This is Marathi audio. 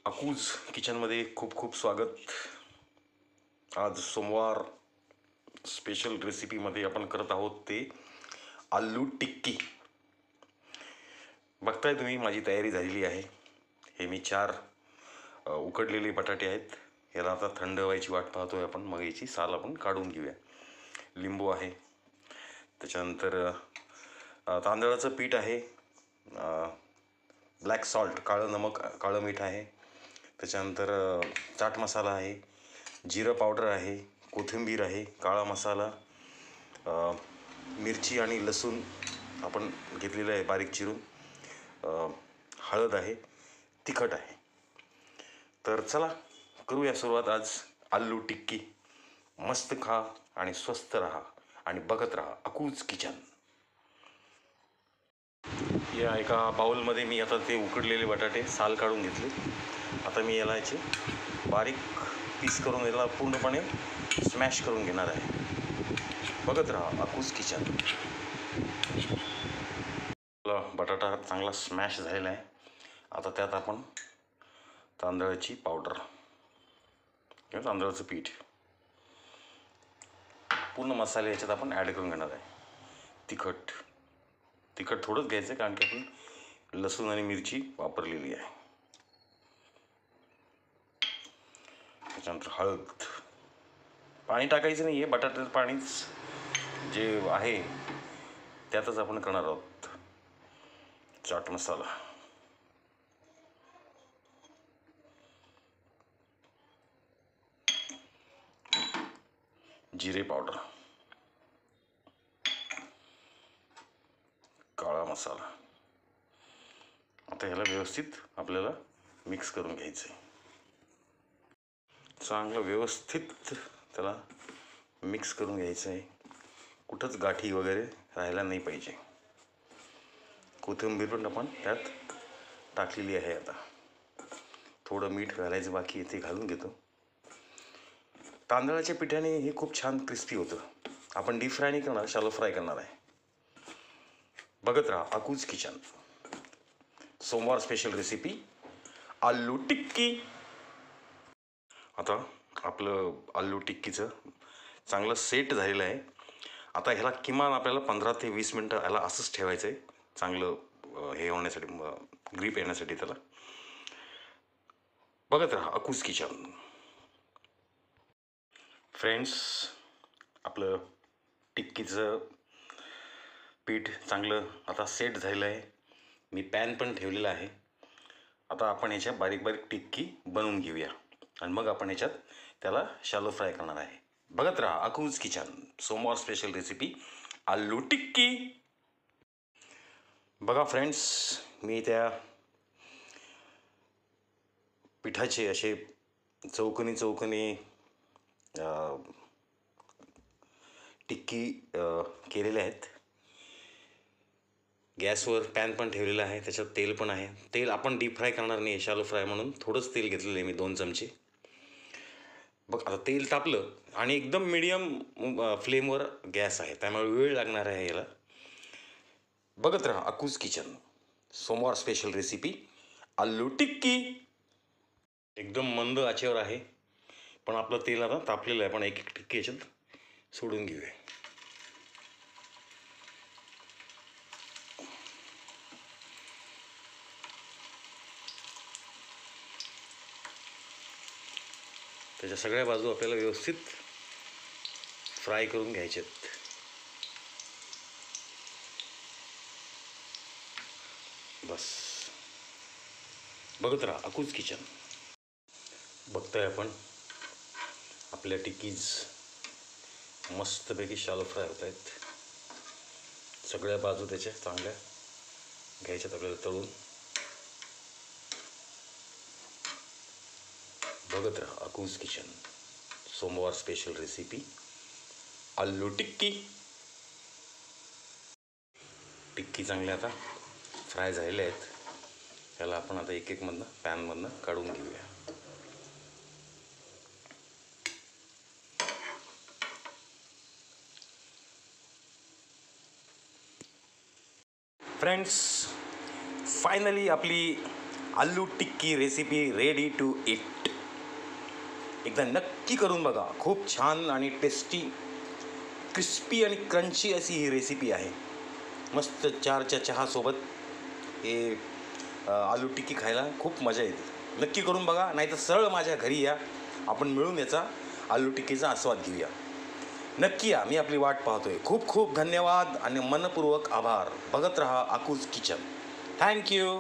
अकूज किचनमध्ये खूप खूप स्वागत. आज सोमवार स्पेशल रेसिपीमध्ये आपण करत आहोत ते आलू टिक्की. बघताय तुम्ही माझी तयारी झालेली आहे. हे मी 4 उकडलेले बटाटे आहेत. याला आता थंड व्हायची वाट पाहतोय आपण. मग याची साल आपण काढून घेऊया. लिंबू आहे, त्याच्यानंतर तांदळाचं पीठ आहे, ब्लॅक सॉल्ट काळं नमक काळं मीठ आहे, त्याच्यानंतर चाट मसाला आहे, जिरं पावडर आहे, कोथिंबीर आहे, काळा मसाला, मिरची आणि लसूण आपण घेतलेलं आहे बारीक चिरून, हळद आहे, तिखट आहे. तर चला करूया सुरुवात आज आलू टिक्की. मस्त खा आणि स्वस्त राहा आणि बघत राहा अकूज किचन. या एका बाउलमध्ये मी आता ते उकडलेले बटाटे साल काढून घेतले. आता मी याला याचे बारीक पीस करून याला पूर्णपणे स्मॅश करून घेणार आहे. बघत राहा अकूज किचन. बटाटा चांगला स्मॅश झालेला आहे. आता त्यात आपण तांदळाची पावडर किंवा तांदळाचं पीठ, पूर्ण मसाले याच्यात आपण ॲड करून घेणार आहे. तिखट थोडंच घ्यायचं कारण की आपण लसूण आणि मिरची वापरलेली आहे. त्याच्यानंतर हळद. पाणी टाकायचं नाही आहे, बटाट्याचं पाणीच जे आहे त्यातच आपण करणार आहोत. चाट मसाला, जिरे पावडर, काळा मसाला. आता ह्याला व्यवस्थित आपल्याला मिक्स करून घ्यायचं आहे. चांगलं व्यवस्थित त्याला मिक्स करून घ्यायचं आहे. कुठंच गाठी वगैरे राहायला नाही पाहिजे. कोथिंबीर पण आपण त्यात टाकलेली आहे. आता थोडं मीठ घालायचं बाकी आहे, ते घालून घेतो. तांदळाच्या पिठाने हे खूप छान क्रिस्पी होतं. आपण डीप फ्राय नाही करणार, शॅलो फ्राय करणार आहे. बघत राहा अकूज किचन. सोमवार स्पेशल रेसिपी आलू टिक्की. आता आपलं आलू टिक्कीचं चांगलं सेट झालेलं आहे. आता ह्याला किमान आपल्याला 15 ते 20 मिनटं ह्याला असंच ठेवायचं आहे. चांगलं हे होण्यासाठी, ग्रीप येण्यासाठी त्याला. बघत राहा अकूज किचन. फ्रेंड्स, आपलं टिक्कीचं पीठ चांगलं आता सेट झालेलं आहे. मी पॅन पण ठेवलेला आहे. आता आपण ह्याच्या बारीक बारीक टिक्की बनवून घेऊया आणि मग आपण ह्याच्यात त्याला शॅलो फ्राय करणार आहे. बघत राहा अकूज किचन. सोमवार स्पेशल रेसिपी आलू टिक्की. बघा फ्रेंड्स, मी त्या पिठाचे असे चौकोनी टिक्की केलेले आहेत. गॅसवर पॅन पण ठेवलेला आहे, त्याच्यात तेल पण आहे. तेल आपण डीप फ्राय करणार नाही, शॅलो फ्राय म्हणून थोडंच तेल घेतलेलं आहे मी, 2 चमचे. बघ आता तेल तापलं आणि एकदम मीडियम फ्लेमवर गॅस आहे, त्यामुळे वेळ लागणार आहे याला. बघत राहा अकूज किचन. सोमवार स्पेशल रेसिपी आलू टिक्की. एकदम मंद आचेवर आहे, पण आपलं तेल आता तापलेलं आहे. आपण एक एक टिक्की याच्यात सोडून घेऊया. त्याच्या सगळ्या बाजू आपल्याला व्यवस्थित फ्राय करून घ्यायच्यात. बस बघत राहा अकूज किचन. बघताय आपण आपल्या टिक्कीज मस्तपैकी शॅलो फ्राय होत आहेत. सगळ्या बाजू त्याच्या चांगल्या घ्यायच्यात आपल्याला तळून. बघत राहा अकूज किचन. सोमवार स्पेशल रेसिपी आलू टिक्की. टिक्की चांगल्या आता फ्राय झालेल्या आहेत. त्याला आपण आता एक एक मधनं पॅनमधनं काढून घेऊया. फ्रेंड्स, फायनली आपली aloo tikki recipe ready to eat. एकदा नक्की करून बघा. खूप छान आणि टेस्टी, क्रिस्पी आणि क्रंची अशी ही रेसिपी आहे. मस्त चारच्या चहासोबत हे आलू टिक्की खायला खूप मजा येते. नक्की करून बघा, नाहीतर सरळ माझ्या घरी या, आपण मिळून याचा आलू टिक्कीचा आस्वाद घेऊया. नक्की या, मी आपली वाट पाहतोय. खूप खूप धन्यवाद आणि मनपूर्वक आभार. बघत रहा आकूज किचन. थँक्यू.